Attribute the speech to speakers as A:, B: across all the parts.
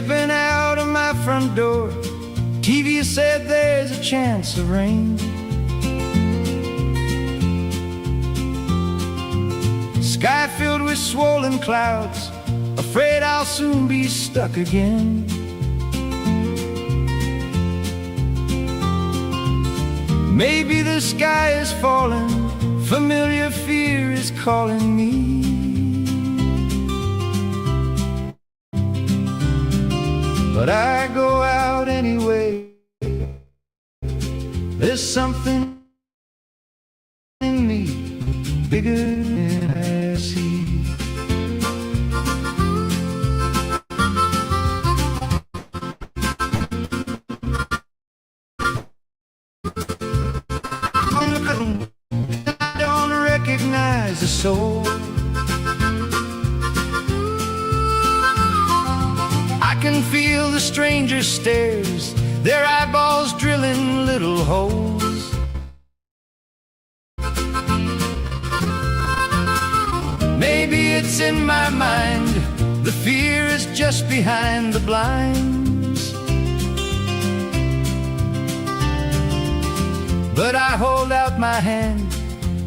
A: Stepping out of my front door, TV said there's a chance of rain. Sky filled with swollen clouds, afraid I'll soon be stuck again. Maybe the sky is falling, familiar fear is calling me. But I go out anyway. There's something in me bigger than I see. I don't recognize the soul. I can feel the stranger's stares, their eyeballs drilling little holes. Maybe it's in my mind, the fear is just behind the blinds. But I hold out my hand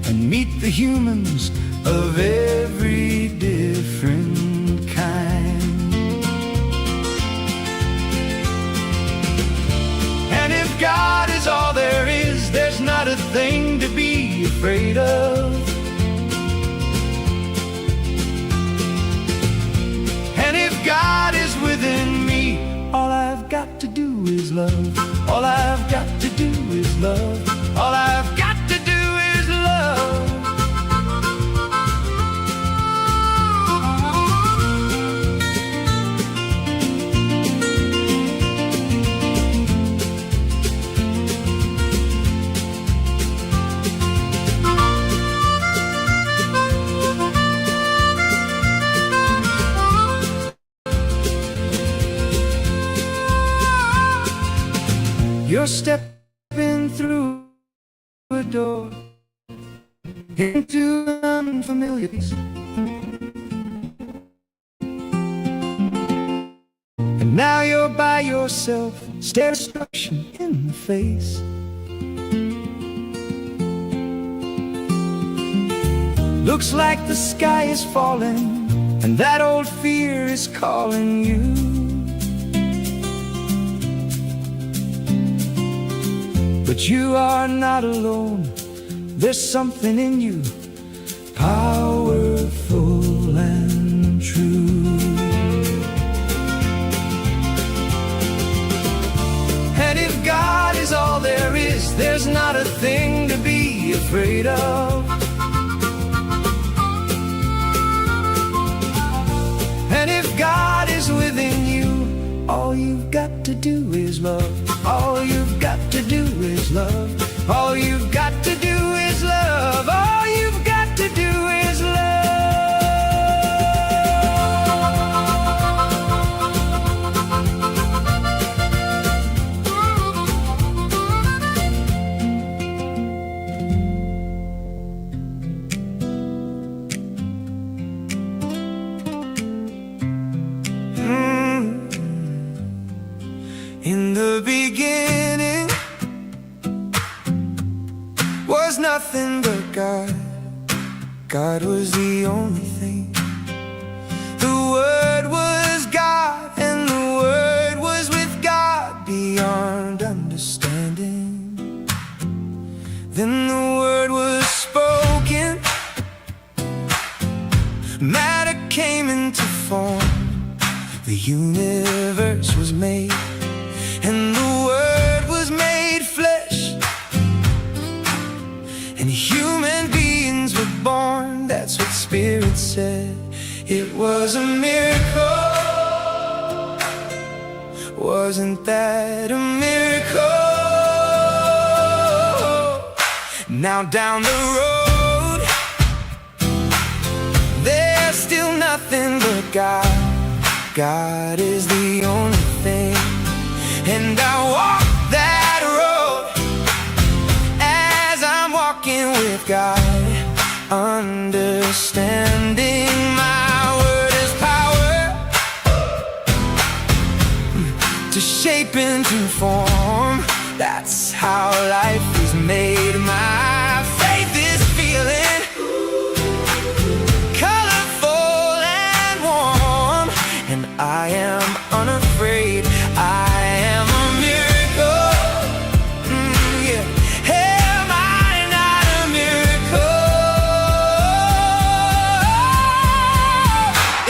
A: and meet the humans of every different kind. And if God is all there is, there's not a thing to be afraid of. And if God is within me, all I've got to do is love. All I've got to do is love. All I've got to do is love. You're stepping through a door into an unfamiliar place, and now you're by yourself, staring destruction in the face. Looks like the sky is falling, and that old fear is calling you. But you are not alone, there's something in you, powerful and true. And if God is all there is, there's not a thing to be afraid of. And if God is within you, all you've got to do is love. All you've got to do is love. All you've got to do is love. All you've got to do is In the beginning was nothing but God. God was the only thing. The Word was God, and the Word was with God beyond understanding. Then the Word was spoken, matter came into form, the universe was made, and the Word was made flesh, and human beings were born. That's what Spirit said. It was a miracle. Wasn't that a miracle? Now down the road, there's still nothing but God. God is the only thing. And I walk that road as I'm walking with God, understanding my word is power, shape into form. That's how life is made. My faith is feeling colorful and warm, and I am unafraid. I am a miracle. Yeah. Am I not a miracle?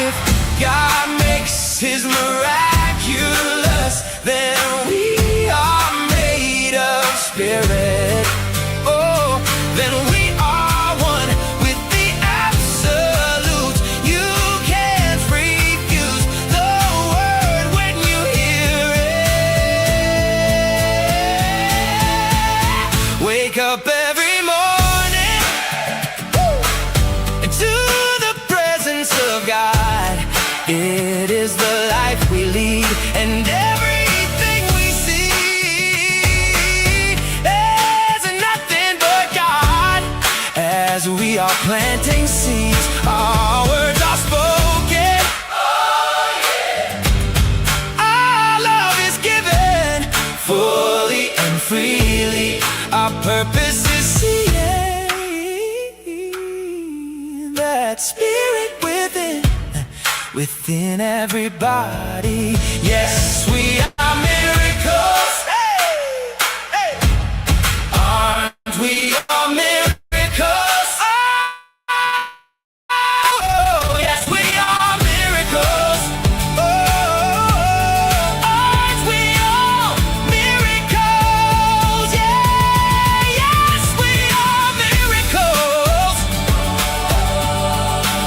A: If God makes His miraculous, then we are made of spirit. Oh, then we are one with the absolute. You can't refuse the word when you hear it. Wake up every morning into the presence of God. It is the life we lead, and everything we see is nothing but God. As we are planting seeds, our words are spoken. Oh, yeah. Our love is given fully and freely. Our purpose is seeing that spirit within everybody. Yes, we are miracles. Hey, hey. Aren't we all miracles? Oh, yes, we are miracles. Oh, aren't we all miracles? Yeah, yes, we are miracles.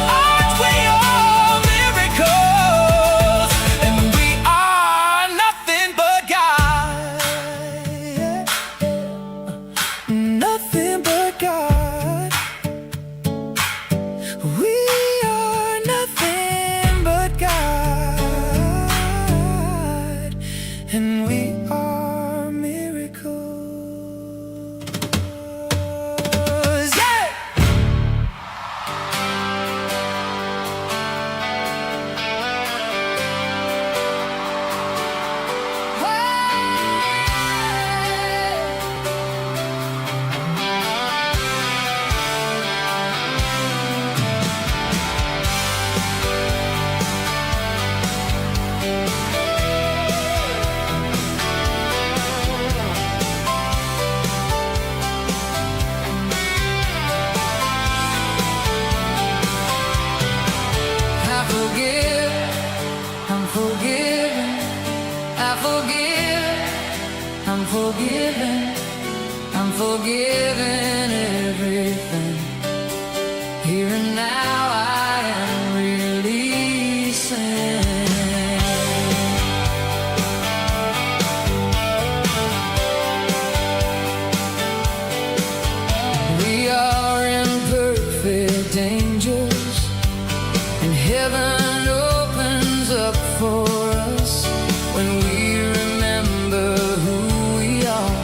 A: Aren't we all miracles? And we are nothing but God. Nothing but God. We are nothing but God. And we are miracles. Yeah! I forgive, I'm forgiven. I forgive, I'm forgiven. I'm forgiven everything. Here and now I am releasing. We are in perfect angels, and heaven opens up for us when we remember who we are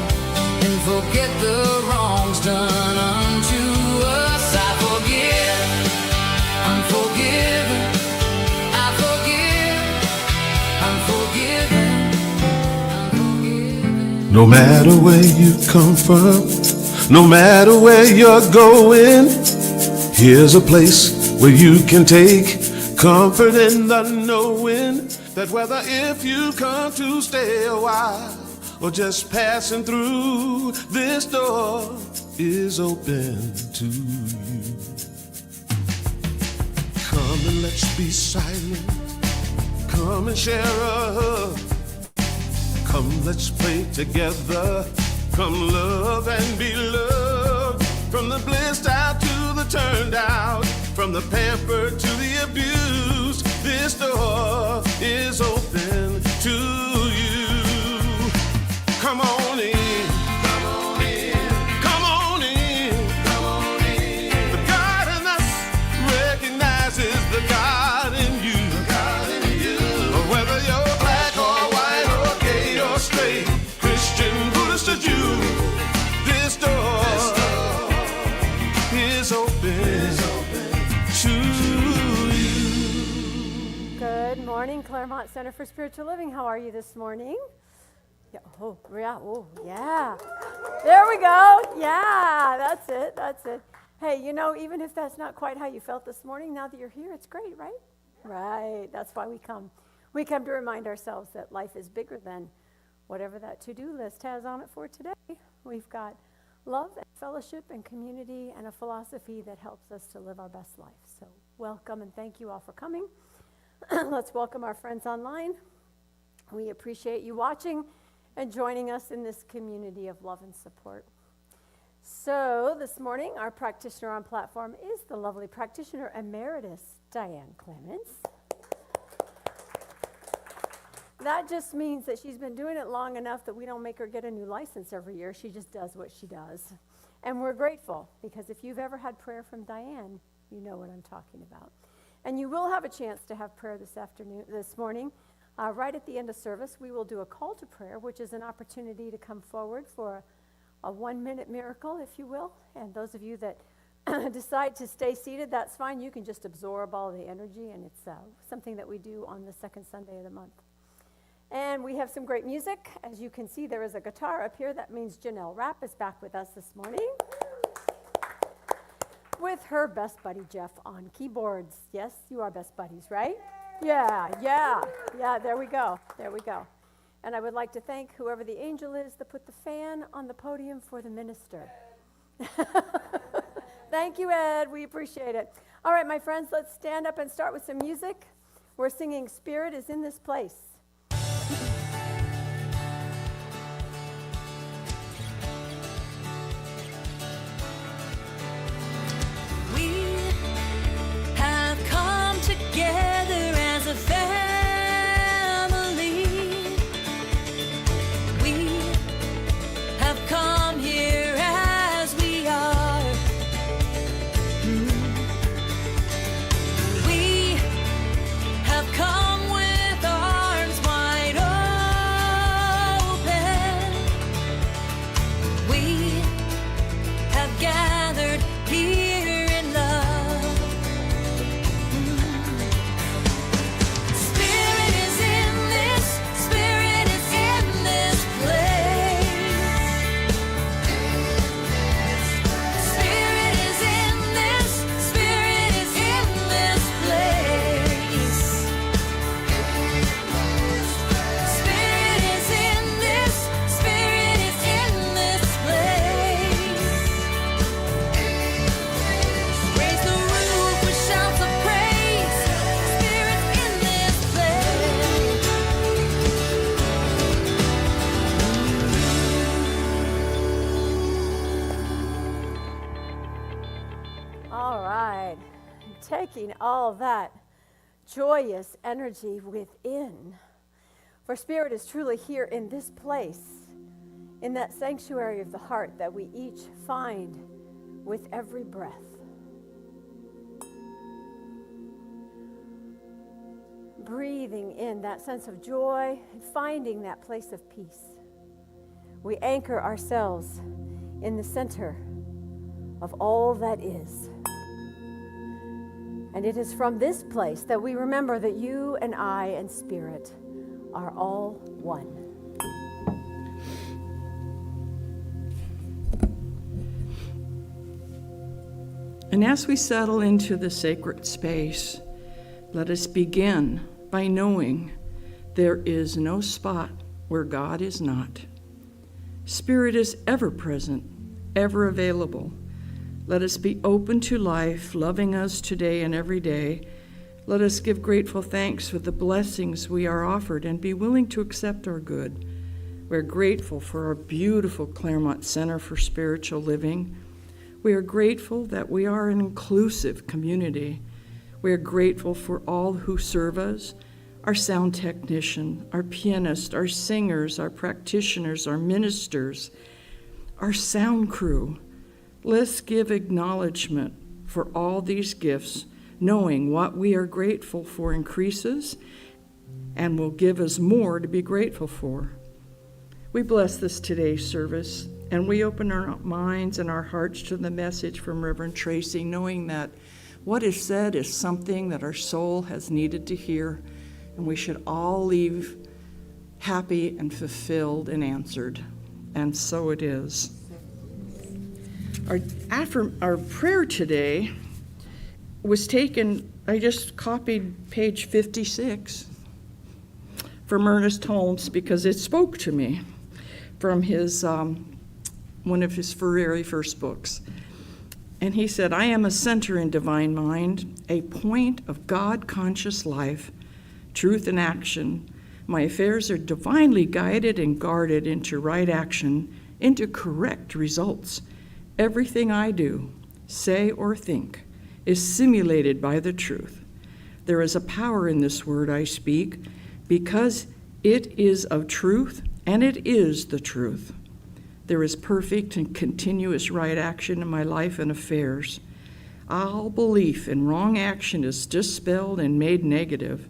A: and forget the wrongs done unto us. I forgive, I'm forgiven. I forgive, I'm forgiven. I'm forgiven.
B: No matter where you come from, no matter where you're going, here's a place where you can take comfort in the knowing that whether if you come to stay a while or just passing through, this door is open to you. Come and let's be silent. Come and share a hug. Come, let's pray together. Come, love and be loved. From the blissed out to the turned out, from the pampered to the abused, this door is open to you. Come on in. Come on in. Come on in. Come on in. The God in us recognizes the God in you. The God in you. Whether you're black or white or gay or straight, Christian, Buddhist or Jew, this door is open to you.
C: Good morning, Claremont Center for Spiritual Living. How are you this morning? Yeah. Oh, yeah. Oh, yeah. There we go. Yeah, that's it. That's it. Hey, even if that's not quite how you felt this morning, now that you're here, it's great, right? Right. That's why we come. We come to remind ourselves that life is bigger than whatever that to-do list has on it for today. We've got love and fellowship and community and a philosophy that helps us to live our best life. So welcome and thank you all for coming. Let's welcome our friends online. We appreciate you watching and joining us in this community of love and support. So this morning, our practitioner on platform is the lovely practitioner emeritus, Diane Clements. That just means that she's been doing it long enough that we don't make her get a new license every year. She just does what she does. And we're grateful, because if you've ever had prayer from Diane, you know what I'm talking about. And you will have a chance to have prayer this morning. Right at the end of service, we will do a call to prayer, which is an opportunity to come forward for a 1-minute miracle, if you will. And those of you that decide to stay seated, that's fine. You can just absorb all the energy, and it's something that we do on the second Sunday of the month. And we have some great music. As you can see, there is a guitar up here. That means Janelle Rapp is back with us this morning with her best buddy, Jeff, on keyboards. Yes, you are best buddies, right? Yeah, there we go. And I would like to thank whoever the angel is that put the fan on the podium for the minister. Thank you, Ed. We appreciate it. All right, my friends, let's stand up and start with some music. We're singing Spirit is in This Place.
D: Together as a family, we have come here as we are. We have come with arms wide open. We have gathered here in love.
C: Taking all that joyous energy within. For Spirit is truly here in this place, in that sanctuary of the heart that we each find with every breath. Breathing in that sense of joy and finding that place of peace. We anchor ourselves in the center of all that is. And it is from this place that we remember that you and I and Spirit are all one.
E: And as we settle into the sacred space, let us begin by knowing there is no spot where God is not. Spirit is ever present, ever available. Let us be open to life, loving us today and every day. Let us give grateful thanks for the blessings we are offered and be willing to accept our good. We're grateful for our beautiful Claremont Center for Spiritual Living. We are grateful that we are an inclusive community. We are grateful for all who serve us, our sound technician, our pianist, our singers, our practitioners, our ministers, our sound crew. Let's give acknowledgement for all these gifts, knowing what we are grateful for increases and will give us more to be grateful for. We bless this today's service, and we open our minds and our hearts to the message from Reverend Tracy, knowing that what is said is something that our soul has needed to hear, and we should all leave happy and fulfilled and answered. And so it is. Our prayer today was taken, I just copied page 56 from Ernest Holmes because it spoke to me from his one of his very first books. And he said, I am a center in divine mind, a point of God-conscious life, truth and action. My affairs are divinely guided and guarded into right action, into correct results. Everything I do, say, or think is simulated by the truth. There is a power in this word I speak because it is of truth and it is the truth. There is perfect and continuous right action in my life and affairs. All belief in wrong action is dispelled and made negative.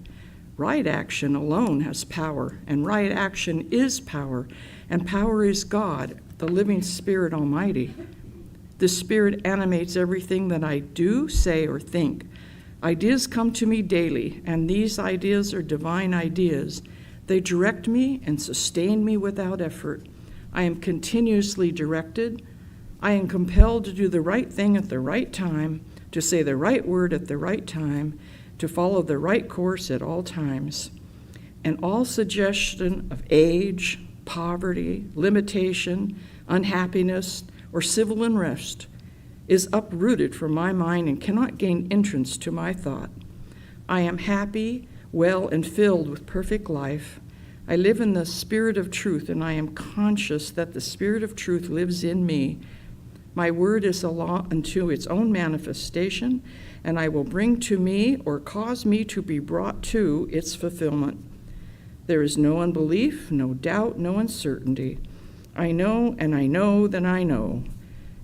E: Right action alone has power, and right action is power, and power is God, the living Spirit Almighty. The Spirit animates everything that I do, say, or think. Ideas come to me daily, and these ideas are divine ideas. They direct me and sustain me without effort. I am continuously directed. I am compelled to do the right thing at the right time, to say the right word at the right time, to follow the right course at all times. And all suggestion of age, poverty, limitation, unhappiness, or civil unrest is uprooted from my mind and cannot gain entrance to my thought. I am happy, well, and filled with perfect life. I live in the Spirit of truth, and I am conscious that the Spirit of truth lives in me. My word is a law unto its own manifestation, and I will bring to me or cause me to be brought to its fulfillment. There is no unbelief, no doubt, no uncertainty. I know, and I know that I know.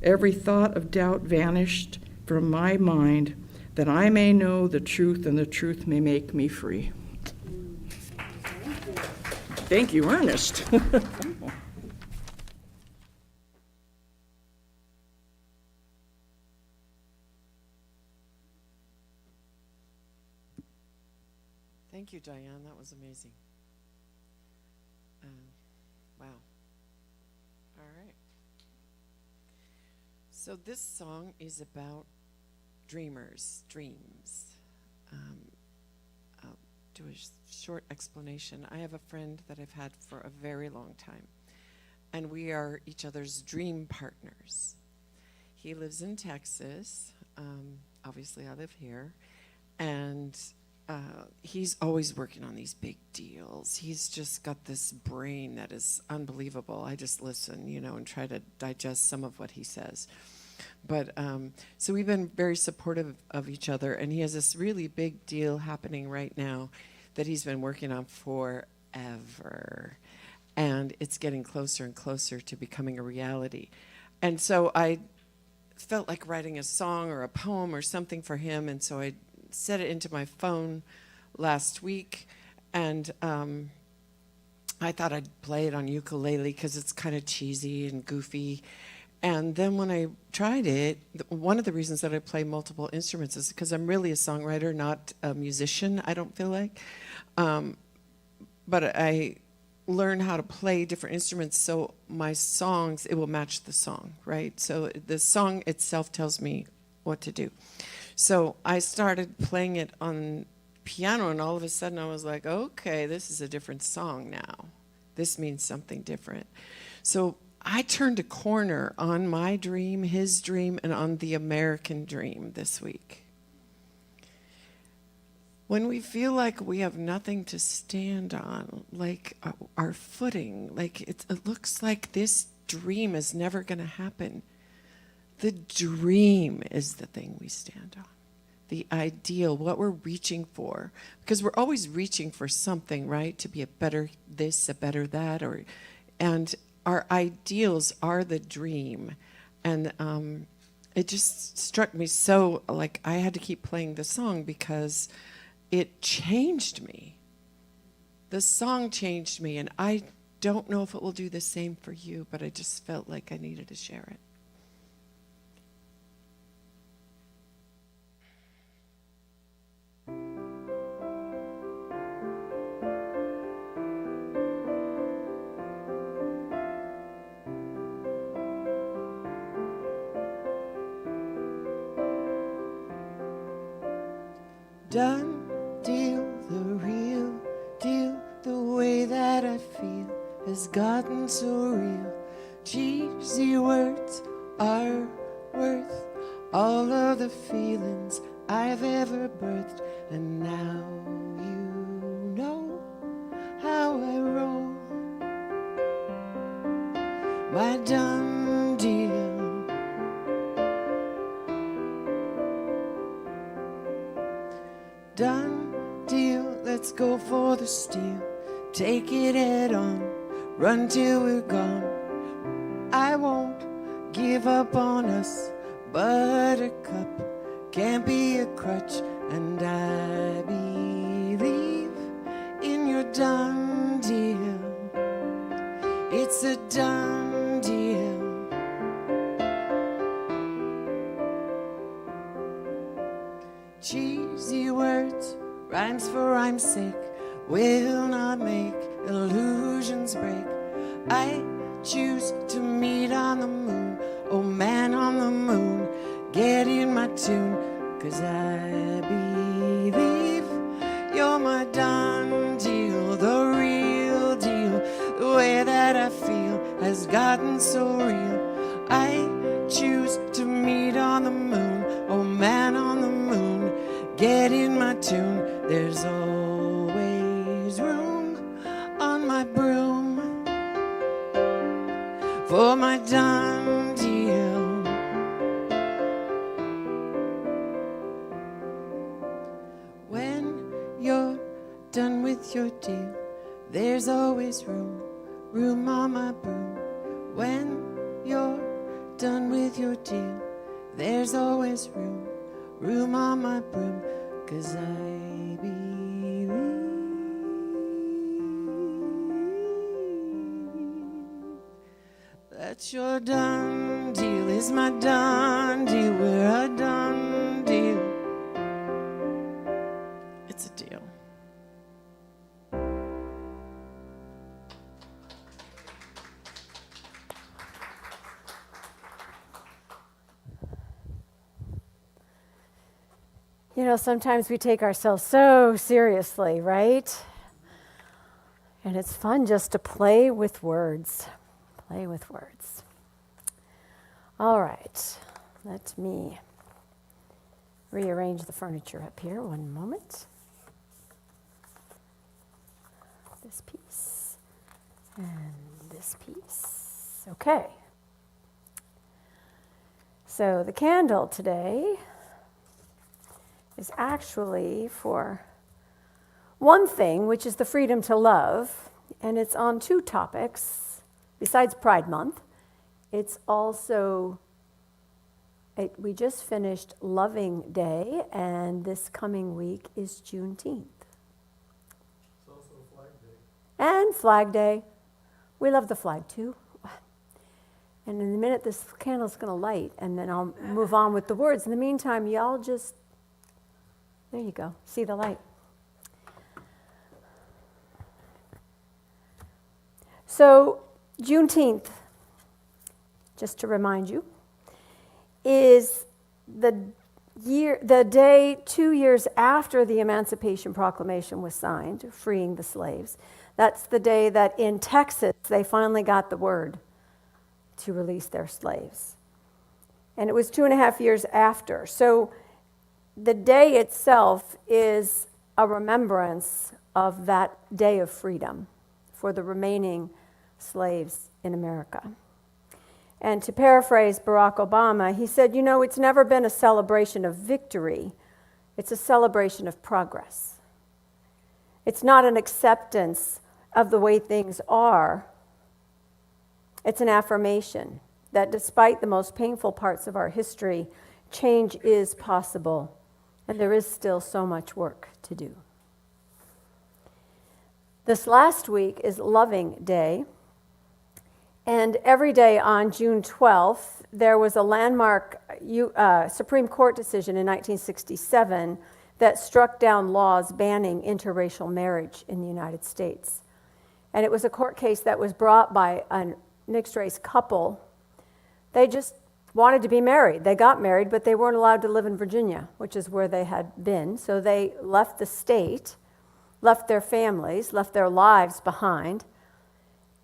E: Every thought of doubt vanished from my mind, that I may know the truth, and the truth may make me free. Thank you, Ernest.
F: Thank you, Diane. That was amazing. Wow. All right. So this song is about dreamers, dreams. I'll do a short explanation. I have a friend that I've had for a very long time, and we are each other's dream partners. He lives in Texas. Obviously, I live here. And he's always working on these big deals. He's just got this brain that is unbelievable. I just listen, and try to digest some of what he says. But so we've been very supportive of each other, and he has this really big deal happening right now that he's been working on forever. And it's getting closer and closer to becoming a reality. And so I felt like writing a song or a poem or something for him, and so I set it into my phone last week, and I thought I'd play it on ukulele because it's kind of cheesy and goofy. And then when I tried it, one of the reasons that I play multiple instruments is because I'm really a songwriter, not a musician, I don't feel like. But I learn how to play different instruments so my songs, it will match the song, right? So the song itself tells me what to do. So I started playing it on piano, and all of a sudden I was like, okay, this is a different song now. This means something different. So I turned a corner on my dream, his dream, and on the American dream this week. When we feel like we have nothing to stand on, like our footing, like it looks like this dream is never going to happen. The dream is the thing we stand on. The ideal, what we're reaching for. Because we're always reaching for something, right? To be a better this, a better that, and our ideals are the dream. And it just struck me so, like, I had to keep playing the song because it changed me. The song changed me, and I don't know if it will do the same for you, but I just felt like I needed to share it.
G: Done deal, the real deal, the way that I feel has gotten so real. Cheesy words are worth all of the feelings I've ever birthed, and now you know how I roll. My done deal. Done deal, let's go for the steal. Take it head on, run till we're gone. I won't give up on us. Buttercup can't be a crutch, and I believe in your done deal. It's a done deal. Cheesy words, rhymes for rhyme's sake, will not make illusions break. I choose to meet on the moon, oh man on the moon, get in my tune, 'cause I believe you're my done deal, the real deal. The way that I feel has gotten so real. I choose to meet on the moon, oh man on the moon, get in my tune. There's always room on my broom for my done deal. When you're done with your deal, there's always room on my broom. When you're done with your deal, there's always room on my broom, 'cause I believe that your done deal is my done deal. We're a done deal. It's a deal.
C: You know, sometimes we take ourselves so seriously, right? And it's fun just to play with words. Play with words. All right, let me rearrange the furniture up here. One moment. This piece and this piece. Okay. So the candle today is actually for one thing, which is the freedom to love, and it's on two topics. Besides Pride Month, it's also, we just finished Loving Day, and this coming week is Juneteenth.
H: It's also Flag Day.
C: And Flag Day. We love the flag too. And in a minute, this candle's going to light, and then I'll move on with the words. In the meantime, y'all just, there you go, see the light. So, Juneteenth, just to remind you, is the day 2 years after the Emancipation Proclamation was signed, freeing the slaves. That's the day that in Texas they finally got the word to release their slaves. And it was 2.5 years after. So the day itself is a remembrance of that day of freedom for the remaining slaves in America. And to paraphrase Barack Obama, he said, you know, it's never been a celebration of victory. It's a celebration of progress. It's not an acceptance of the way things are. It's an affirmation that despite the most painful parts of our history, change is possible, and there is still so much work to do. This last week is Loving Day, and every day on June 12th, there was a landmark Supreme Court decision in 1967 that struck down laws banning interracial marriage in the United States. And it was a court case that was brought by a mixed-race couple. They just wanted to be married. They got married, but they weren't allowed to live in Virginia, which is where they had been. So they left the state, left their families, left their lives behind,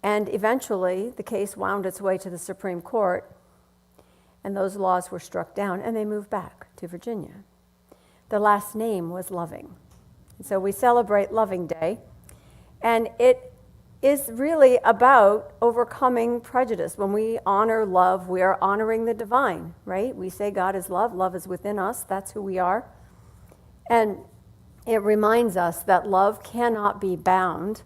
C: and eventually the case wound its way to the Supreme Court, and those laws were struck down, and they moved back to Virginia. The last name was Loving. So we celebrate Loving Day, and it is really about overcoming prejudice. When we honor love, we are honoring the divine, right? We say God is love, love is within us, that's who we are. And it reminds us that love cannot be bound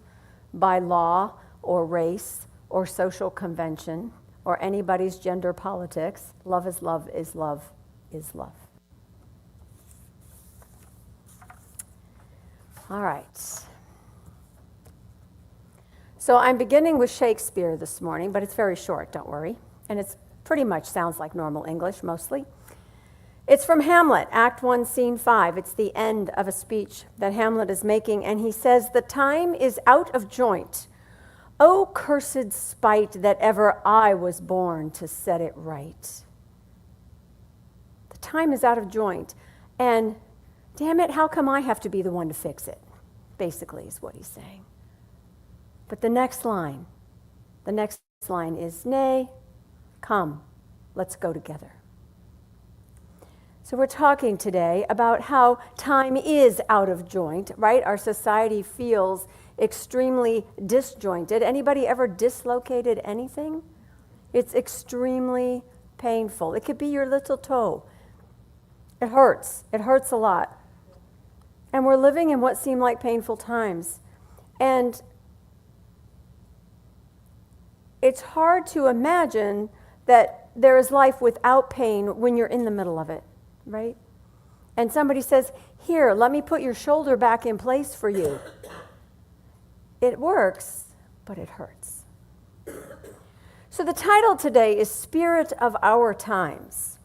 C: by law or race or social convention or anybody's gender politics. Love is love is love is love. All right. So I'm beginning with Shakespeare this morning, but it's very short, don't worry. And it's pretty much sounds like normal English, mostly. It's from Hamlet, Act 1, Scene 5. It's the end of a speech that Hamlet is making, and he says, "The time is out of joint. O cursed spite that ever I was born to set it right." The time is out of joint, and damn it, how come I have to be the one to fix it? Basically is what he's saying. But the next line is, "Nay, come, let's go together." So we're talking today about how time is out of joint, right? Our society feels extremely disjointed. Anybody ever dislocated anything? It's extremely painful. It could be your little toe. It hurts a lot. And we're living in what seem like painful times. And it's hard to imagine that there is life without pain when you're in the middle of it, right? And somebody says, "Here, let me put your shoulder back in place for you." It works, but it hurts. So the title today is Spirit of Our Times.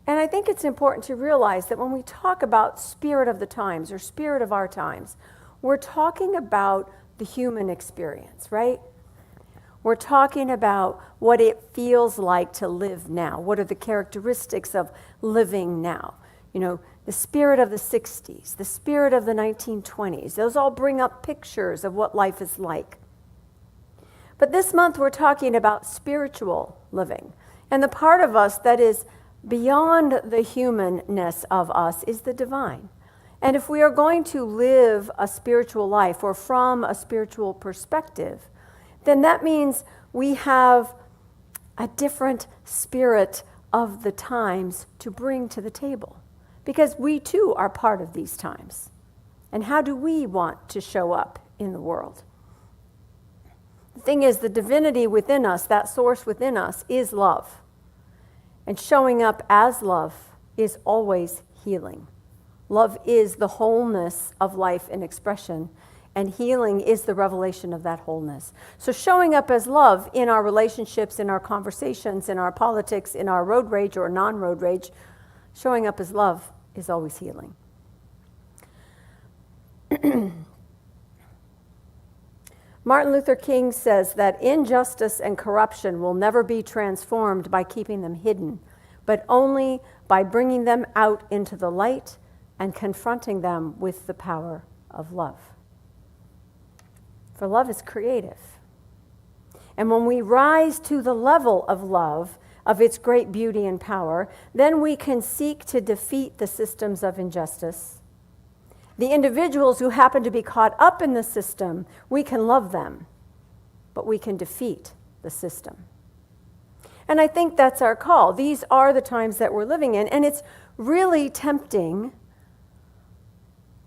C: And I think it's important to realize that when we talk about spirit of the times or spirit of our times, we're talking about the human experience, right? We're talking about what it feels like to live now. What are the characteristics of living now? You know, the spirit of the 60s, the spirit of the 1920s. Those all bring up pictures of what life is like. But this month we're talking about spiritual living. And the part of us that is beyond the humanness of us is the divine. And if we are going to live a spiritual life or from a spiritual perspective, then that means we have a different spirit of the times to bring to the table. Because we too are part of these times. And how do we want to show up in the world? The thing is, the divinity within us, that source within us, is love. And showing up as love is always healing. Love is the wholeness of life and expression, and healing is the revelation of that wholeness. So showing up as love in our relationships, in our conversations, in our politics, in our road rage or non-road rage, showing up as love is always healing. Martin Luther King says that injustice and corruption will never be transformed by keeping them hidden, but only by bringing them out into the light and confronting them with the power of love. For love is creative. And when we rise to the level of love, of its great beauty and power, then we can seek to defeat the systems of injustice. The individuals who happen to be caught up in the system, we can love them, but we can defeat the system. And I think that's our call. These are the times that we're living in, and it's really tempting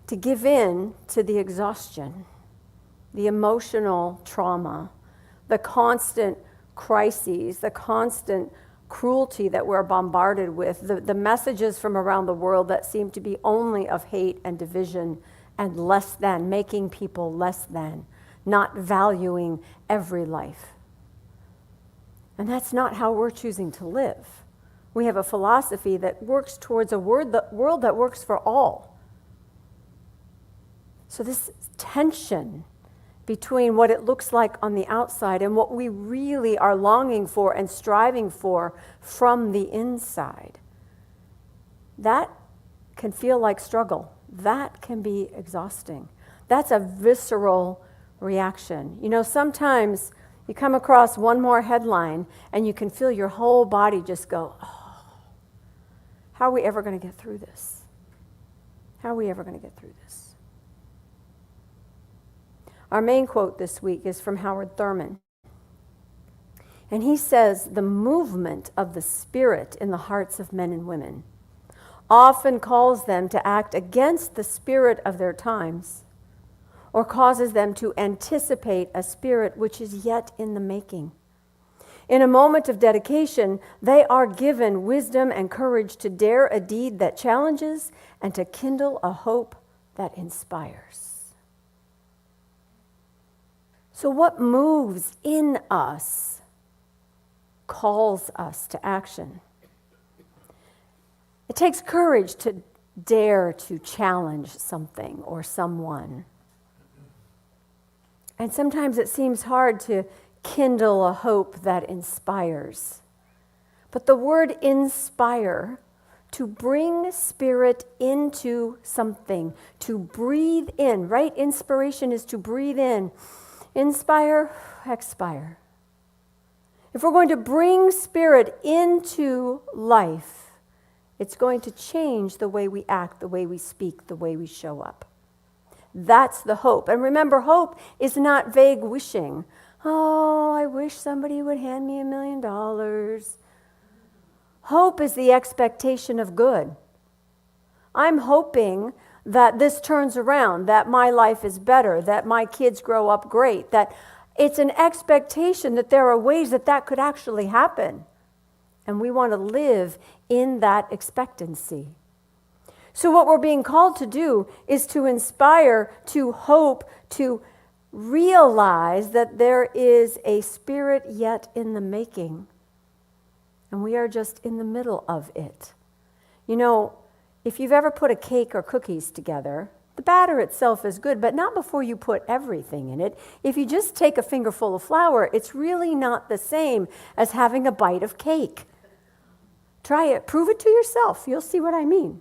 C: to give in to the exhaustion, the emotional trauma, the constant crises, the constant cruelty that we're bombarded with, the messages from around the world that seem to be only of hate and division and less than, making people less than, not valuing every life. And that's not how we're choosing to live. We have a philosophy that works towards a world that works for all. So this tension between what it looks like on the outside and what we really are longing for and striving for from the inside. That can feel like struggle. That can be exhausting. That's a visceral reaction. You know, sometimes you come across one more headline and you can feel your whole body just go, oh, how are we ever going to get through this? How are we ever going to get through this? Our main quote this week is from Howard Thurman. And he says, the movement of the Spirit in the hearts of men and women often calls them to act against the spirit of their times, or causes them to anticipate a spirit which is yet in the making. In a moment of dedication, they are given wisdom and courage to dare a deed that challenges and to kindle a hope that inspires. So what moves in us calls us to action. It takes courage to dare to challenge something or someone. And sometimes it seems hard to kindle a hope that inspires. But the word inspire, to bring spirit into something, to breathe in, right? Inspiration is to breathe in. Inspire, expire. If we're going to bring spirit into life, it's going to change the way we act, the way we speak, the way we show up. That's the hope. And remember, hope is not vague wishing. Oh, I wish somebody would hand me $1 million. Hope is the expectation of good. I'm hoping that this turns around, that my life is better, that my kids grow up great, that it's an expectation that there are ways that that could actually happen. And we want to live in that expectancy. So what we're being called to do is to inspire, to hope, to realize that there is a spirit yet in the making. And we are just in the middle of it. You know, if you've ever put a cake or cookies together, the batter itself is good, but not before you put everything in it. If you just take a fingerful of flour, it's really not the same as having a bite of cake. Try it. Prove it to yourself. You'll see what I mean.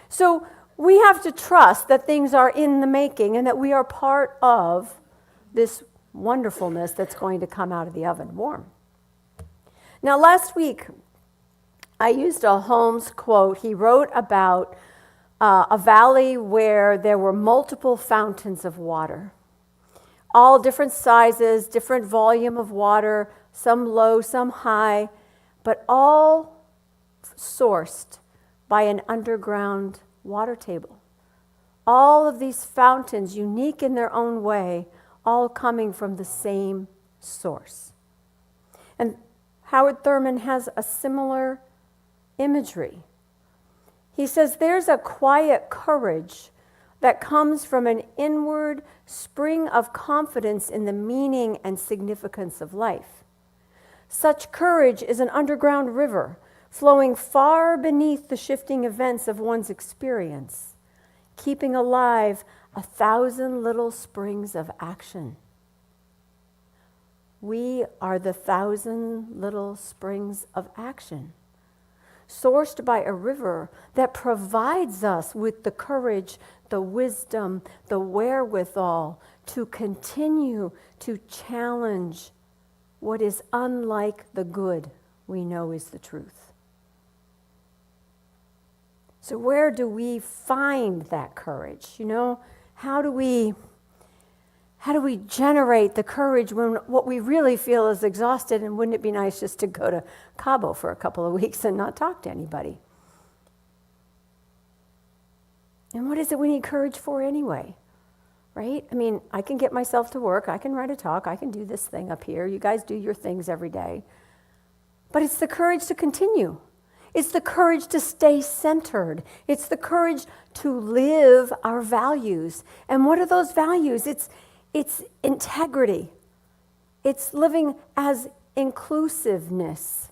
C: So we have to trust that things are in the making and that we are part of this wonderfulness that's going to come out of the oven warm. Now, last week, I used a Holmes quote. He wrote about a valley where there were multiple fountains of water, all different sizes, different volume of water, some low, some high, but all sourced by an underground water table. All of these fountains, unique in their own way, all coming from the same source. And Howard Thurman has a similar imagery. He says there's a quiet courage that comes from an inward spring of confidence in the meaning and significance of life. Such courage is an underground river flowing far beneath the shifting events of one's experience, keeping alive 1,000 little springs of action. We are the 1,000 little springs of action, sourced by a river that provides us with the courage, the wisdom, the wherewithal to continue to challenge what is unlike the good we know is the truth. So where do we find that courage? You know, how do we generate the courage when what we really feel is exhausted, and wouldn't it be nice just to go to Cabo for a couple of weeks and not talk to anybody? And what is it we need courage for anyway? Right? I mean, I can get myself to work, I can write a talk, I can do this thing up here. You guys do your things every day. But it's the courage to continue. It's the courage to stay centered. It's the courage to live our values. And what are those values? It's integrity. It's living as inclusiveness.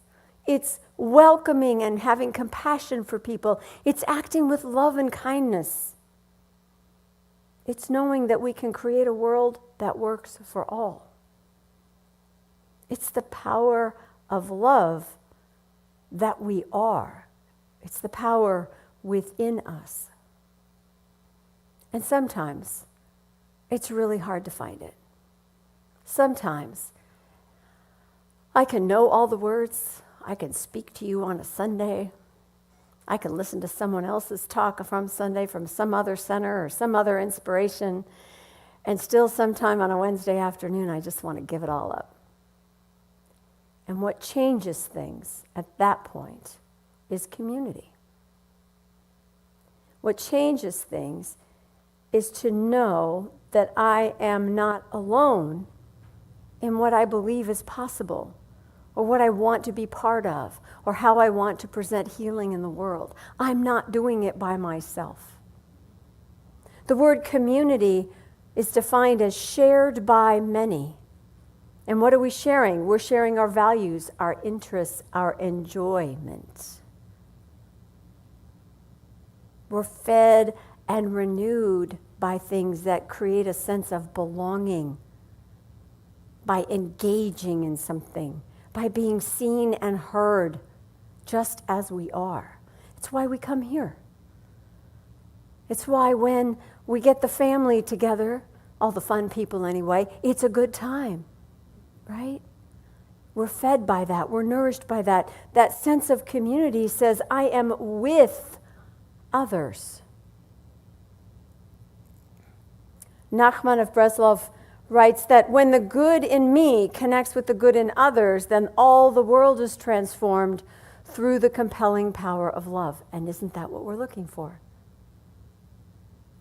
C: It's welcoming and having compassion for people. It's acting with love and kindness. It's knowing that we can create a world that works for all. It's the power of love that we are. It's the power within us. And sometimes it's really hard to find it. Sometimes I can know all the words. I can speak to you on a Sunday. I can listen to someone else's talk from Sunday from some other center or some other inspiration. And still sometime on a Wednesday afternoon, I just want to give it all up. And what changes things at that point is community. What changes things is to know that I am not alone in what I believe is possible, or what I want to be part of, or how I want to present healing in the world. I'm not doing it by myself. The word community is defined as shared by many. And what are we sharing? We're sharing our values, our interests, our enjoyment. We're fed and renewed by things that create a sense of belonging, by engaging in something, by being seen and heard just as we are. It's why we come here. It's why when we get the family together, all the fun people anyway, it's a good time, right? We're fed by that. We're nourished by that. That sense of community says, I am with others. Nachman of Breslov writes that when the good in me connects with the good in others, then all the world is transformed through the compelling power of love. And isn't that what we're looking for?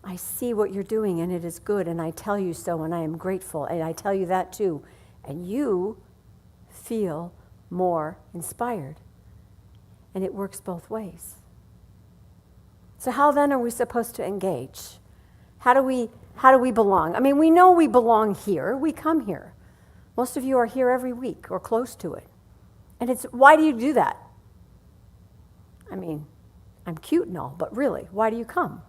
C: I see what you're doing and it is good, and I tell you so, and I am grateful, and I tell you that too. And you feel more inspired. And it works both ways. So how then are we supposed to engage? How do we belong? I mean, we know we belong here. We come here. Most of you are here every week or close to it. And it's, why do you do that? I mean, I'm cute and all, but really, why do you come?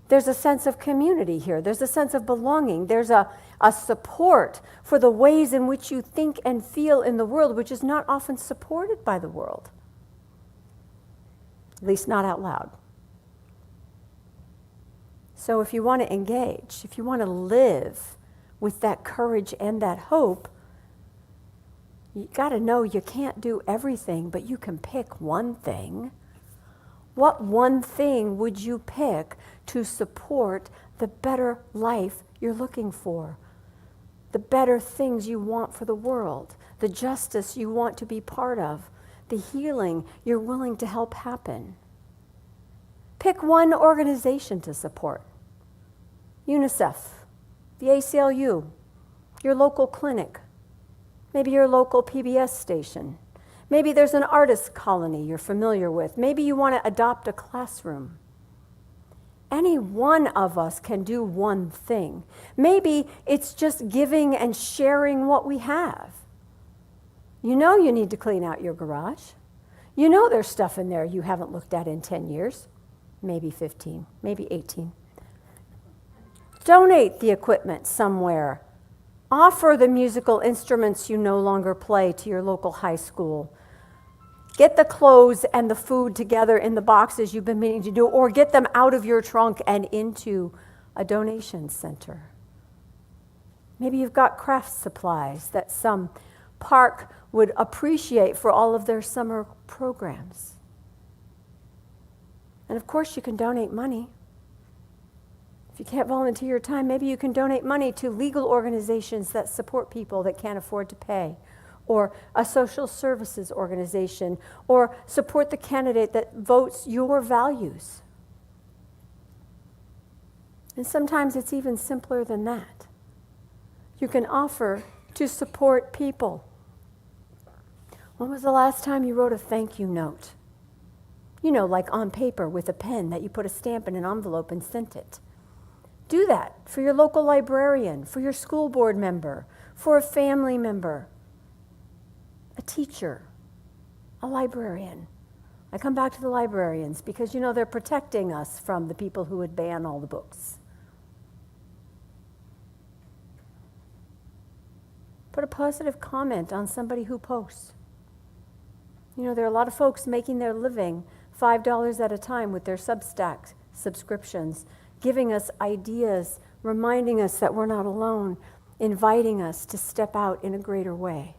C: There's a sense of community here. There's a sense of belonging. There's a support for the ways in which you think and feel in the world, which is not often supported by the world. At least not out loud. So if you want to engage, if you want to live with that courage and that hope, you got to know you can't do everything, but you can pick one thing. What one thing would you pick to support the better life you're looking for? The better things you want for the world, the justice you want to be part of, the healing you're willing to help happen. Pick one organization to support. UNICEF, the ACLU, your local clinic, maybe your local PBS station. Maybe there's an artist colony you're familiar with. Maybe you want to adopt a classroom. Any one of us can do one thing. Maybe it's just giving and sharing what we have. You know you need to clean out your garage. You know there's stuff in there you haven't looked at in 10 years, maybe 15, maybe 18. Donate the equipment somewhere. Offer the musical instruments you no longer play to your local high school. Get the clothes and the food together in the boxes you've been meaning to do, or get them out of your trunk and into a donation center. Maybe you've got craft supplies that some park would appreciate for all of their summer programs. And of course you can donate money. If you can't volunteer your time, maybe you can donate money to legal organizations that support people that can't afford to pay, or a social services organization, or support the candidate that votes your values. And sometimes it's even simpler than that. You can offer to support people. When was the last time you wrote a thank you note? You know, like on paper with a pen that you put a stamp in an envelope and sent it. Do that for your local librarian, for your school board member, for a family member, a teacher, a librarian. I come back to the librarians because, you know, they're protecting us from the people who would ban all the books. Put a positive comment on somebody who posts. You know, there are a lot of folks making their living $5 at a time with their Substack subscriptions, giving us ideas, reminding us that we're not alone, inviting us to step out in a greater way.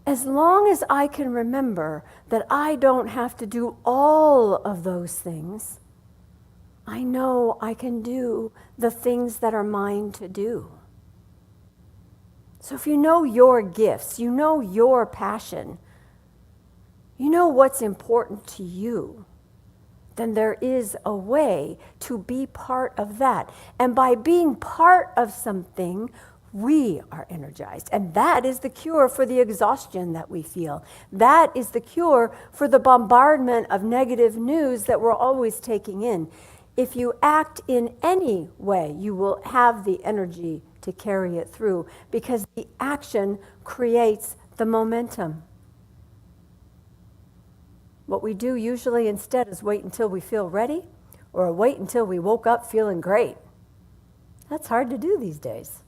C: As long as I can remember that I don't have to do all of those things, I know I can do the things that are mine to do. So if you know your gifts, you know your passion, you know what's important to you, then there is a way to be part of that. And by being part of something, we are energized. And that is the cure for the exhaustion that we feel. That is the cure for the bombardment of negative news that we're always taking in. If you act in any way, you will have the energy to carry it through, because the action creates the momentum. What we do usually instead is wait until we feel ready, or wait until we woke up feeling great. That's hard to do these days.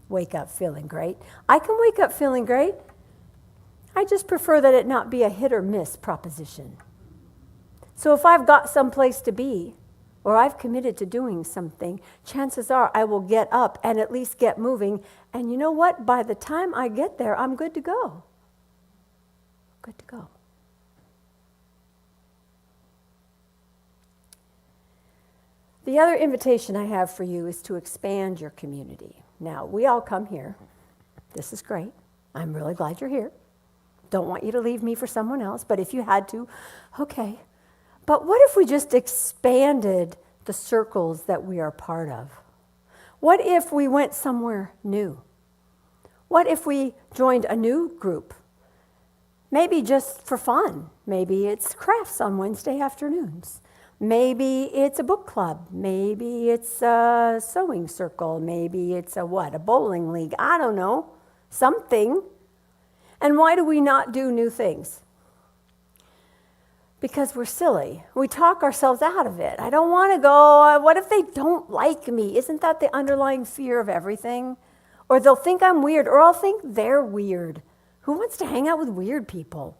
C: Wake up feeling great. I can wake up feeling great. I just prefer that it not be a hit or miss proposition. So if I've got someplace to be, or I've committed to doing something, chances are I will get up and at least get moving. And you know what? By the time I get there, I'm good to go. Good to go. The other invitation I have for you is to expand your community. Now, we all come here. This is great. I'm really glad you're here. Don't want you to leave me for someone else, but if you had to, okay. But what if we just expanded the circles that we are part of? What if we went somewhere new? What if we joined a new group? Maybe just for fun. Maybe it's crafts on Wednesday afternoons. Maybe it's a book club. Maybe it's a sewing circle. Maybe it's a bowling league. I don't know. Something. And why do we not do new things? Because we're silly. We talk ourselves out of it. I don't want to go. What if they don't like me? Isn't that the underlying fear of everything? Or they'll think I'm weird, or I'll think they're weird. Who wants to hang out with weird people?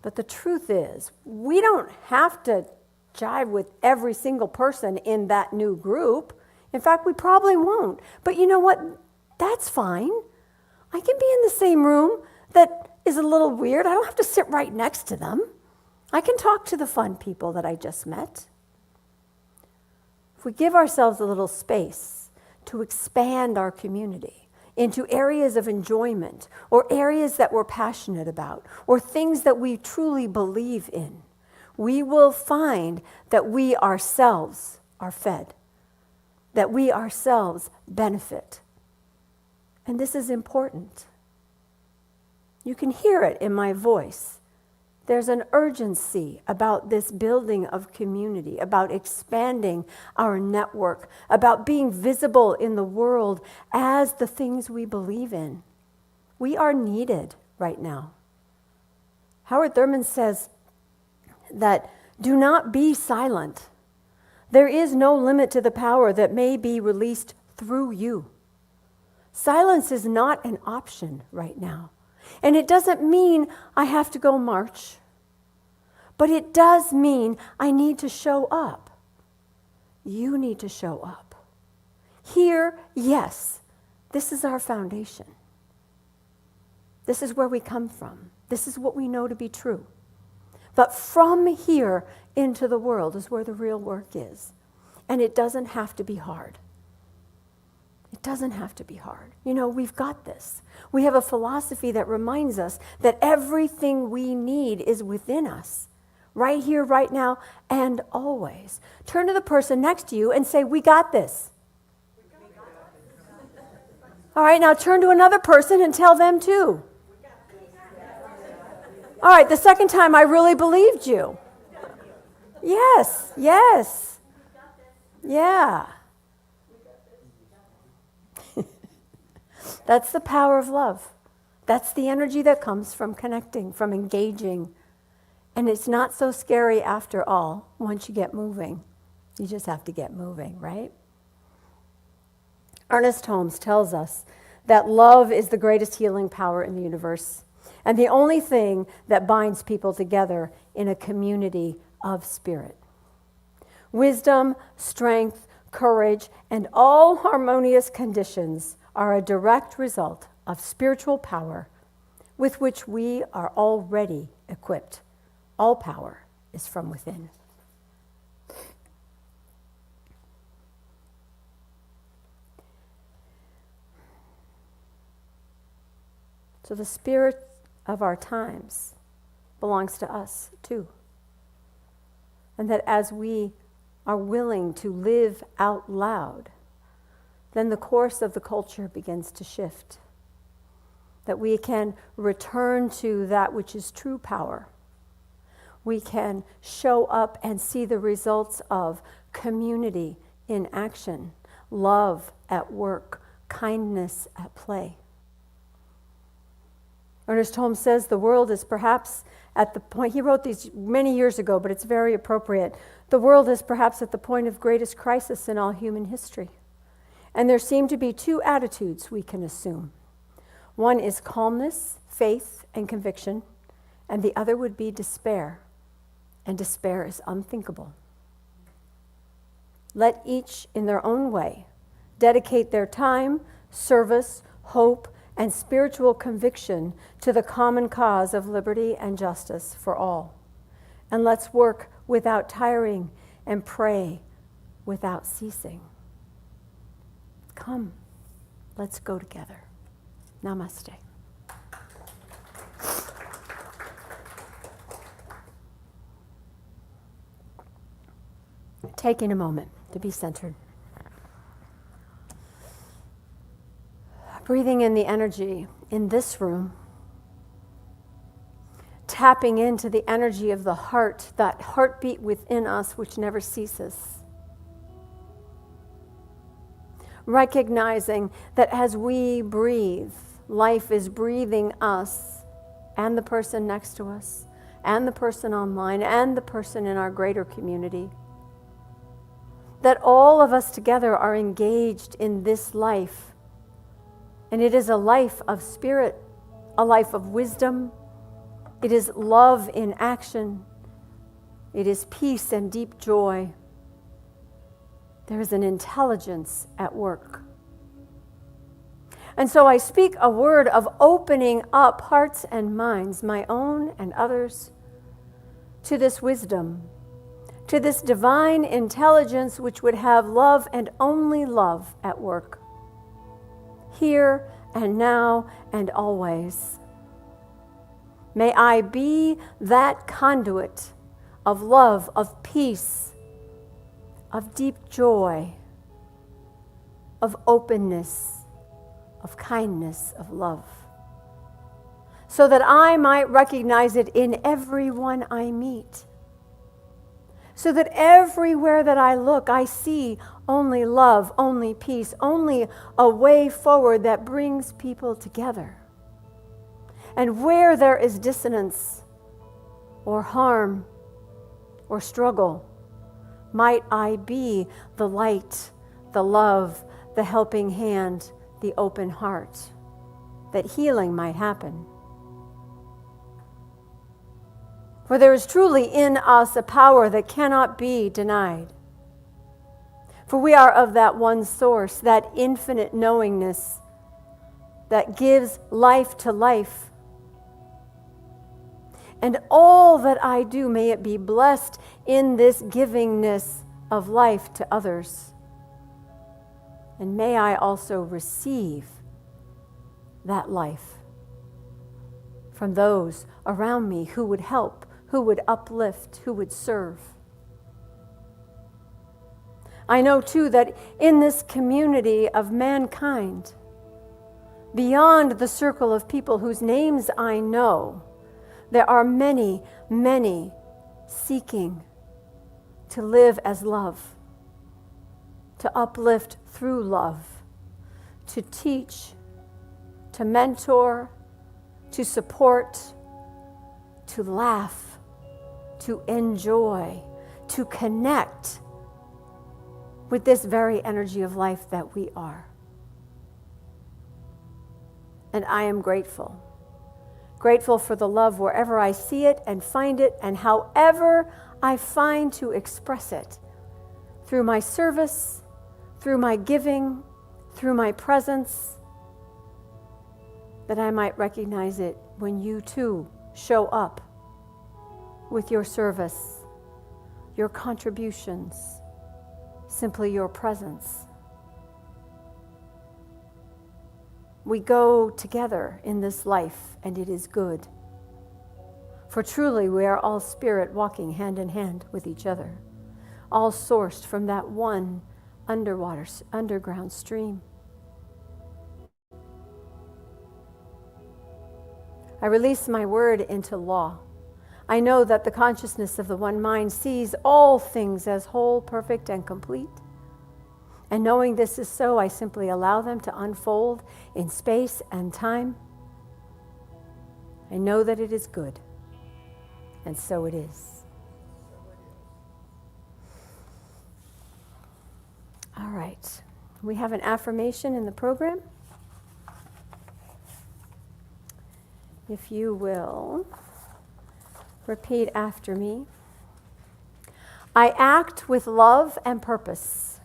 C: But the truth is, we don't have to jive with every single person in that new group. In fact, we probably won't. But you know what? That's fine. I can be in the same room that is a little weird. I don't have to sit right next to them. I can talk to the fun people that I just met. If we give ourselves a little space to expand our community into areas of enjoyment, or areas that we're passionate about, or things that we truly believe in, we will find that we ourselves are fed, that we ourselves benefit. And this is important. You can hear it in my voice. There's an urgency about this building of community, about expanding our network, about being visible in the world as the things we believe in. We are needed right now. Howard Thurman says that do not be silent. There is no limit to the power that may be released through you. Silence is not an option right now. And it doesn't mean I have to go march. But it does mean I need to show up. You need to show up. Here, yes, this is our foundation. This is where we come from. This is what we know to be true. But from here into the world is where the real work is. And it doesn't have to be hard. It doesn't have to be hard. You know, we've got this. We have a philosophy that reminds us that everything we need is within us, right here, right now, and always. Turn to the person next to you and say, we got this. All right, now turn to another person and tell them too. All right, the second time I really believed you. Yes, yes. Yeah. That's the power of love. That's the energy that comes from connecting, from engaging. And it's not so scary after all once you get moving. You just have to get moving, right? Ernest Holmes tells us that love is the greatest healing power in the universe and the only thing that binds people together in a community of spirit. Wisdom, strength, courage, and all harmonious conditions are a direct result of spiritual power with which we are already equipped. All power is from within. So the spirit of our times belongs to us too. And that as we are willing to live out loud, then the course of the culture begins to shift. That we can return to that which is true power. We can show up and see the results of community in action, love at work, kindness at play. Ernest Holmes says the world is perhaps at the point, he wrote these many years ago, but it's very appropriate. The world is perhaps at the point of greatest crisis in all human history. And there seem to be two attitudes we can assume. One is calmness, faith, and conviction, and the other would be despair. And despair is unthinkable. Let each, in their own way, dedicate their time, service, hope, and spiritual conviction to the common cause of liberty and justice for all. And let's work without tiring and pray without ceasing. Come, let's go together. Namaste. Taking a moment to be centered. Breathing in the energy in this room. Tapping into the energy of the heart, that heartbeat within us which never ceases. Recognizing that as we breathe, life is breathing us and the person next to us and the person online and the person in our greater community. That all of us together are engaged in this life. And it is a life of spirit, a life of wisdom. It is love in action. It is peace and deep joy. There is an intelligence at work. And so I speak a word of opening up hearts and minds, my own and others, to this wisdom, to this divine intelligence which would have love and only love at work. Here and now and always. May I be that conduit of love, of peace, of deep joy, of openness, of kindness, of love, so that I might recognize it in everyone I meet. So that everywhere that I look, I see only love, only peace, only a way forward that brings people together. And where there is dissonance or harm or struggle, might I be the light, the love, the helping hand, the open heart, that healing might happen. For there is truly in us a power that cannot be denied. For we are of that one source, that infinite knowingness that gives life to life. And all that I do, may it be blessed in this givingness of life to others. And may I also receive that life from those around me who would help, who would uplift, who would serve. I know too that in this community of mankind, beyond the circle of people whose names I know, there are many, many seeking to live as love, to uplift through love, to teach, to mentor, to support, to laugh, to enjoy, to connect with this very energy of life that we are. And I am grateful. Grateful for the love wherever I see it and find it, and however I find to express it. Through my service, through my giving, through my presence, that I might recognize it when you too show up with your service, your contributions, simply your presence. We go together in this life, and it is good. For truly we are all spirit walking hand in hand with each other, all sourced from that one underground stream. I release my word into law. I know that the consciousness of the one mind sees all things as whole, perfect, and complete. And knowing this is so, I simply allow them to unfold in space and time. I know that it is good, and so it is. All right, we have an affirmation in the program. If you will repeat after me. I act with love and purpose.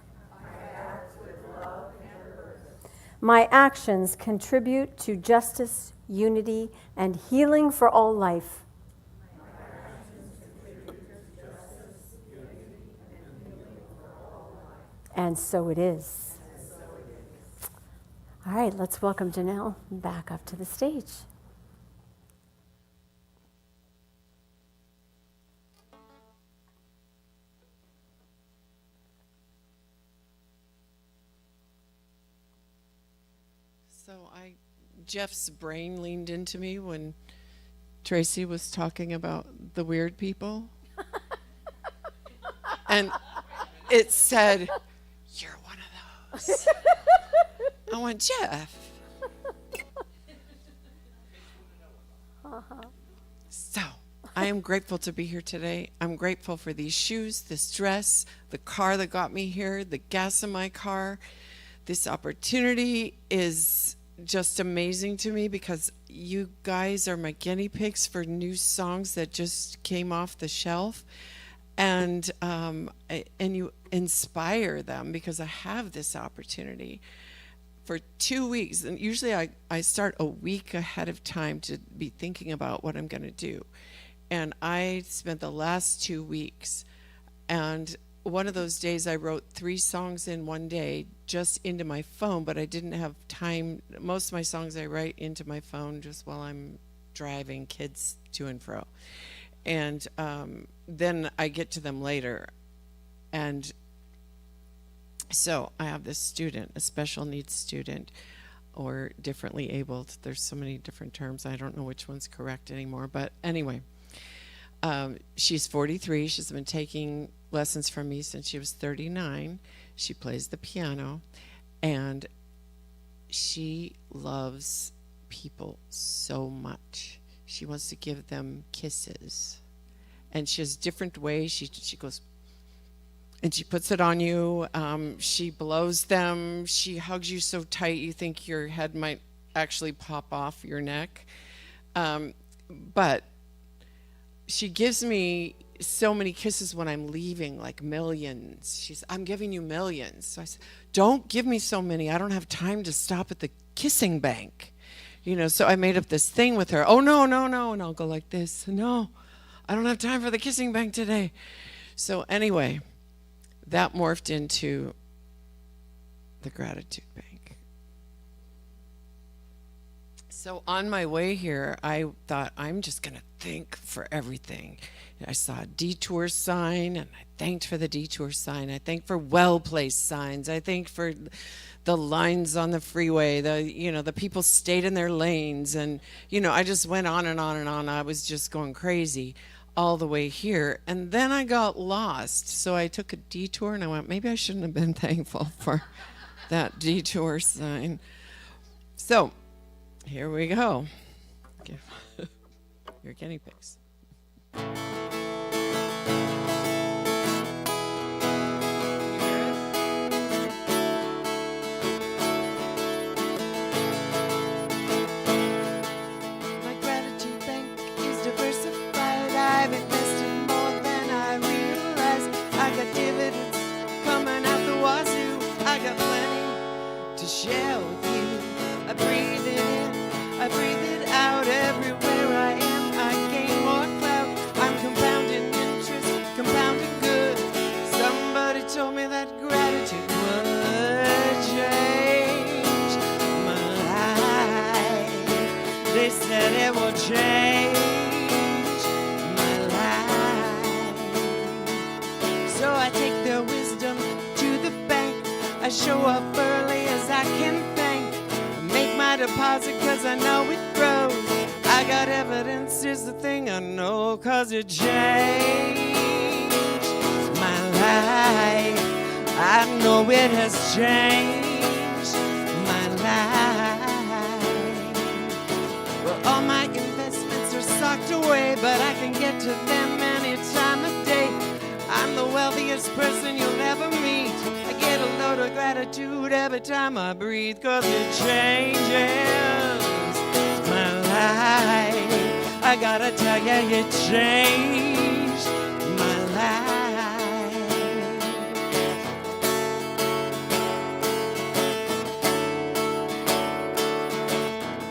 C: My actions contribute to justice, unity, and healing for all life. And so it is. All right, let's welcome Janelle back up to the stage.
F: So Jeff's brain leaned into me when Tracy was talking about the weird people. And it said, "You're one of those." I went, Jeff. So I am grateful to be here today. I'm grateful for these shoes, this dress, the car that got me here, the gas in my car. This opportunity is just amazing to me because you guys are my guinea pigs for new songs that just came off the shelf. And you inspire them because I have this opportunity for 2 weeks. And usually I start a week ahead of time to be thinking about what I'm going to do. And I spent the last 2 weeks, and one of those days I wrote 3 songs in one day just into my phone, but I didn't have time. Most of my songs I write into my phone just while I'm driving kids to and fro. And then I get to them later. And so I have this student, a special needs student, or differently abled. There's so many different terms. I don't know which one's correct anymore. But anyway, she's 43. She's been taking lessons from me since she was 39. She plays the piano, and she loves people so much. She wants to give them kisses, and she has different ways. She goes and she puts it on you. She blows them. She hugs you so tight you think your head might actually pop off your neck. But she gives me so many kisses when I'm leaving, like millions. I'm giving you millions. So I said, don't give me so many. I don't have time to stop at the kissing bank. So I made up this thing with her. Oh, no. And I'll go like this. No, I don't have time for the kissing bank today. So anyway, that morphed into the gratitude bank. So on my way here, I thought, I'm just going to thank for everything. I saw a detour sign, and I thanked for the detour sign. I thanked for well-placed signs. I thanked for the lines on the freeway. The people stayed in their lanes, and I just went on and on and on. I was just going crazy all the way here, and then I got lost. So I took a detour, and I went, maybe I shouldn't have been thankful for that detour sign. So here we go. Your guinea pigs.
G: show up early as I can think. I make my deposit cause I know it grows. I got evidence is the thing I know, cause it changed my life. I know it has changed my life. Well, all my investments are socked away, but I can get to them any time of day. I'm the wealthiest person you'll ever meet. I get a load of gratitude every time I breathe, cause it changes my life. I gotta tell you, it changed my life.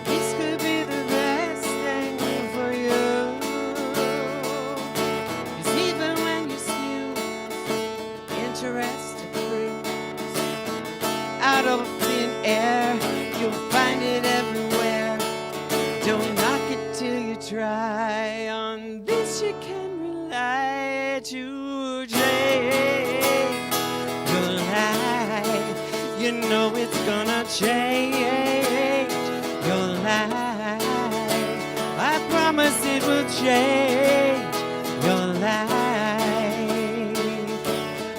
G: This could be the best thing for you. 'Cause even when you snooze, interested cruise out of thin air, you'll find it everywhere. Don't knock it till you try. On this you can rely to change your life. You know it's gonna change your life. I promise it will change your life.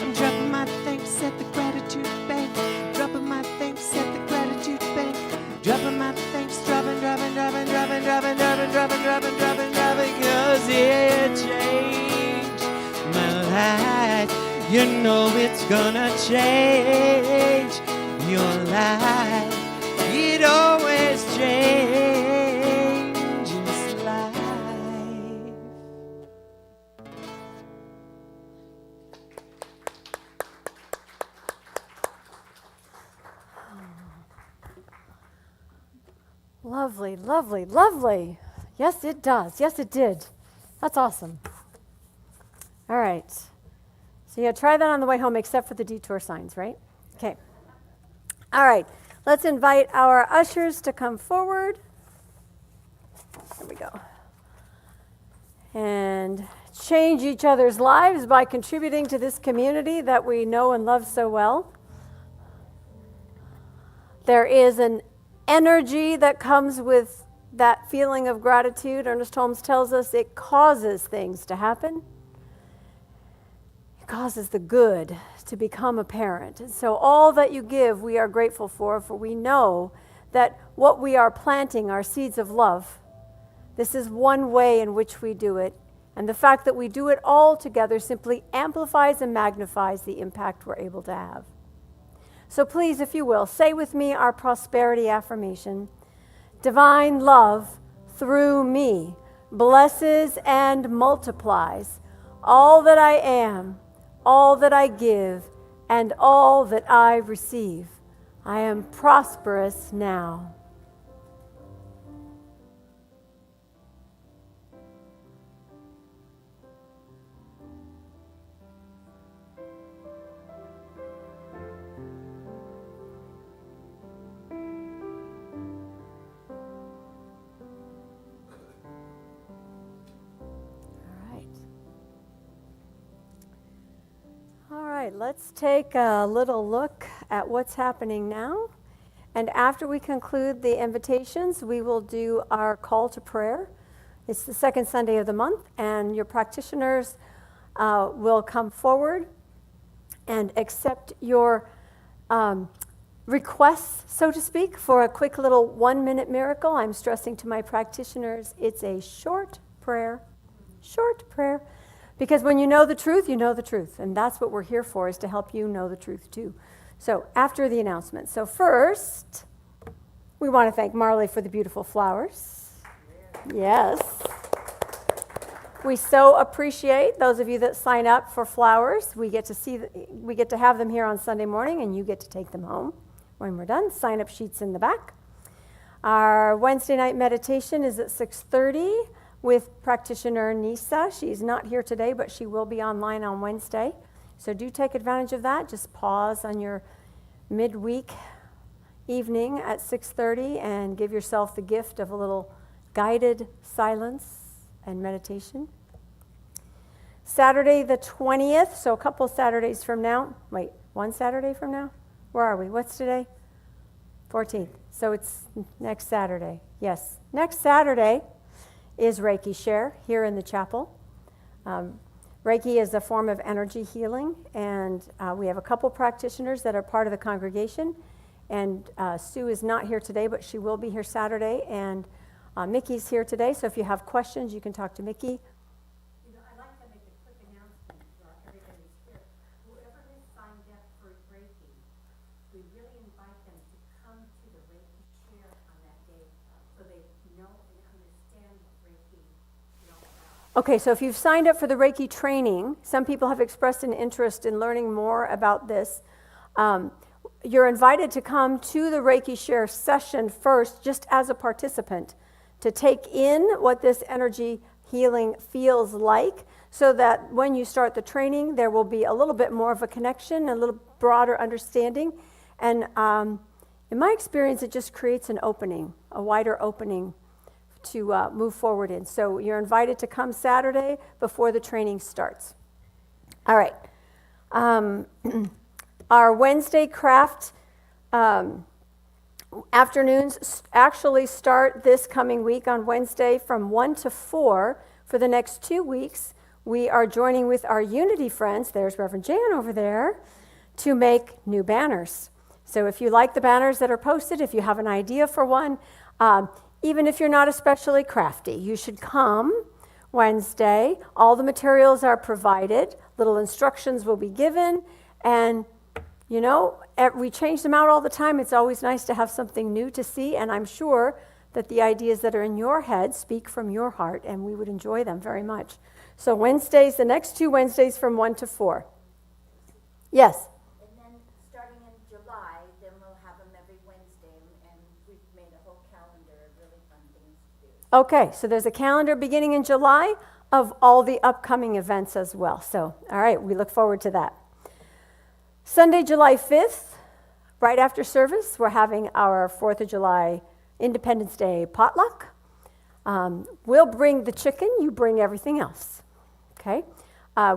G: I'm dropping my thanks at the gratitude bank. Dropping my thanks at the gratitude bank. Dropping my thanks, dropping, cause it changed my life. You know it's gonna change your life. It always changes life.
C: Lovely, lovely, lovely. Yes, it does. Yes, it did. That's awesome. All right. So you try that on the way home, except for the detour signs, right? Okay. All right. Let's invite our ushers to come forward. There we go. And change each other's lives by contributing to this community that we know and love so well. There is an energy that comes with that feeling of gratitude. Ernest Holmes tells us it causes things to happen. It causes the good to become apparent. And so all that you give, we are grateful for we know that what we are planting are seeds of love. This is one way in which we do it. And the fact that we do it all together simply amplifies and magnifies the impact we're able to have. So please, if you will, say with me our prosperity affirmation. Divine love through me blesses and multiplies all that I am, all that I give, and all that I receive. I am prosperous now. All right, let's take a little look at what's happening now. And after we conclude the invitations, we will do our call to prayer. It's the second Sunday of the month, and your practitioners will come forward and accept your requests, so to speak, for a quick little 1-minute miracle. I'm stressing to my practitioners, it's a short prayer. Because when you know the truth, you know the truth. And that's what we're here for, is to help you know the truth too. So after the announcement. So first, we want to thank Marley for the beautiful flowers. Yes. We so appreciate those of you that sign up for flowers. We get to have them here on Sunday morning, and you get to take them home when we're done. Sign-up sheets in the back. Our Wednesday night meditation is at 6:30 with practitioner Nisa. She's not here today, but she will be online on Wednesday. So do take advantage of that. Just pause on your midweek evening at 6:30 and give yourself the gift of a little guided silence and meditation. Saturday the 20th, so a couple Saturdays from now. Wait, one Saturday from now? Where are we? What's today? 14th. So it's next Saturday. Yes. Next Saturday is Reiki Share here in the chapel. Reiki is a form of energy healing, and we have a couple practitioners that are part of the congregation. And Sue is not here today, but she will be here Saturday. And Mickey's here today, so if you have questions, you can talk to Mickey.
I: You know, I'd like to make a quick announcement for everybody who's here. Whoever has signed up for Reiki, we really invite them to come to the Reiki Share on that day so they know and understand what Reiki is all about.
C: Okay, so if you've signed up for the Reiki training, some people have expressed an interest in learning more about this. You're invited to come to the Reiki Share session first, just as a participant, to take in what this energy healing feels like, so that when you start the training, there will be a little bit more of a connection, a little broader understanding. And in my experience, it just creates an opening, a wider opening to move forward in. So you're invited to come Saturday before the training starts. All right. Our Wednesday craft afternoons actually start this coming week on Wednesday from 1 to 4. For the next 2 weeks, we are joining with our Unity friends, there's Reverend Jan over there, to make new banners. So if you like the banners that are posted, if you have an idea for one, even if you're not especially crafty, you should come Wednesday. All the materials are provided, little instructions will be given, and you know, we change them out all the time. It's always nice to have something new to see, and I'm sure that the ideas that are in your head speak from your heart, and we would enjoy them very much. So Wednesdays, the next 2 Wednesdays from 1 to 4. Yes?
I: And then starting in July, then we'll have them every Wednesday, and we've made a whole calendar of really fun things to do.
C: Okay, so there's a calendar beginning in July of all the upcoming events as well. So, all right, we look forward to that. Sunday, July 5th, right after service, we're having our 4th of July Independence Day potluck. We'll bring the chicken, you bring everything else, okay?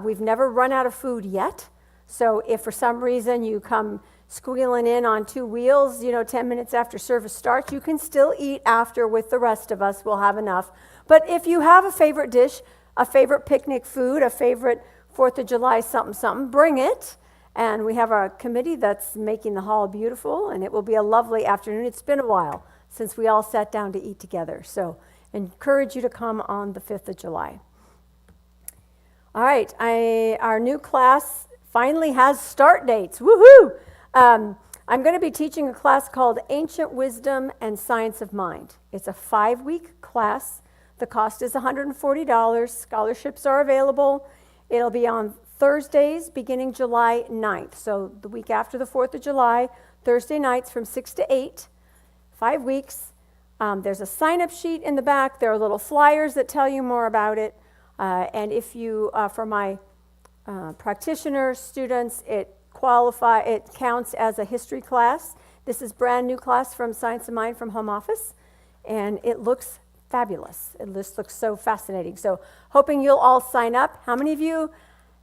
C: We've never run out of food yet, so if for some reason you come squealing in on 2 wheels, 10 minutes after service starts, you can still eat after with the rest of us. We'll have enough. But if you have a favorite dish, a favorite picnic food, a favorite 4th of July something, bring it. And we have our committee that's making the hall beautiful, and it will be a lovely afternoon. It's been a while since we all sat down to eat together. So encourage you to come on the 5th of July. All right, our new class finally has start dates. Woohoo! I'm going to be teaching a class called Ancient Wisdom and Science of Mind. It's a 5-week class. The cost is $140. Scholarships are available. It'll be on Thursdays beginning July 9th. So the week after the 4th of July, Thursday nights from 6 to 8, 5 weeks. There's a sign-up sheet in the back. There are little flyers that tell you more about it. And if you, for my practitioners, students, it counts as a history class. This is brand new class from Science of Mind from home office, and it looks fabulous. It just looks so fascinating. So hoping you'll all sign up. How many of you,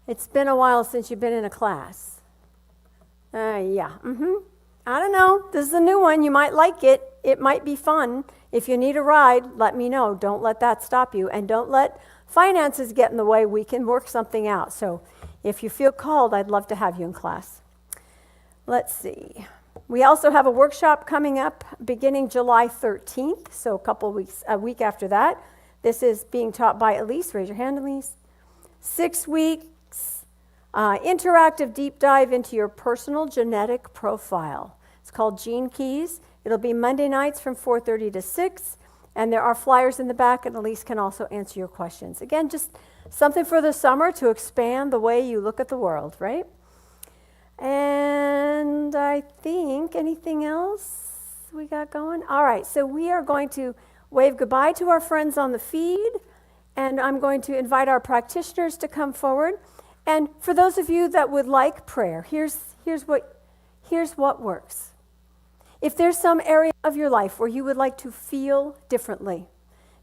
C: it's been a while since you've been in a class? Yeah. I don't know. This is a new one. You might like it. It might be fun. If you need a ride, let me know. Don't let that stop you. And don't let finances get in the way. We can work something out. So if you feel called, I'd love to have you in class. Let's see. We also have a workshop coming up beginning July 13th, so a week after that. This is being taught by Elise. Raise your hand, Elise. 6 weeks, interactive deep dive into your personal genetic profile. It's called Gene Keys. It'll be Monday nights from 4:30 to 6, and there are flyers in the back, and Elise can also answer your questions. Again, just something for the summer to expand the way you look at the world, right? And I think anything else we got going? All right, so we are going to wave goodbye to our friends on the feed, and I'm going to invite our practitioners to come forward. And for those of you that would like prayer, here's what works. If there's some area of your life where you would like to feel differently,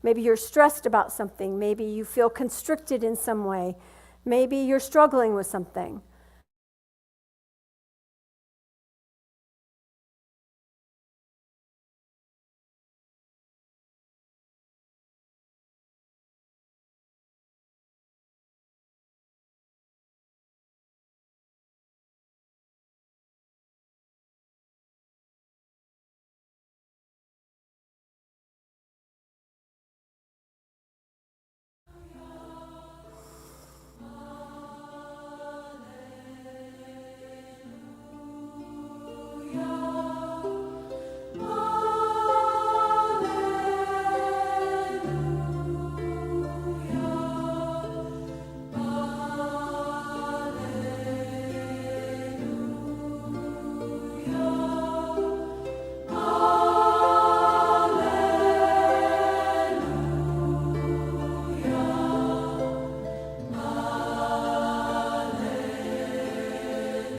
C: maybe you're stressed about something, maybe you feel constricted in some way, maybe you're struggling with something,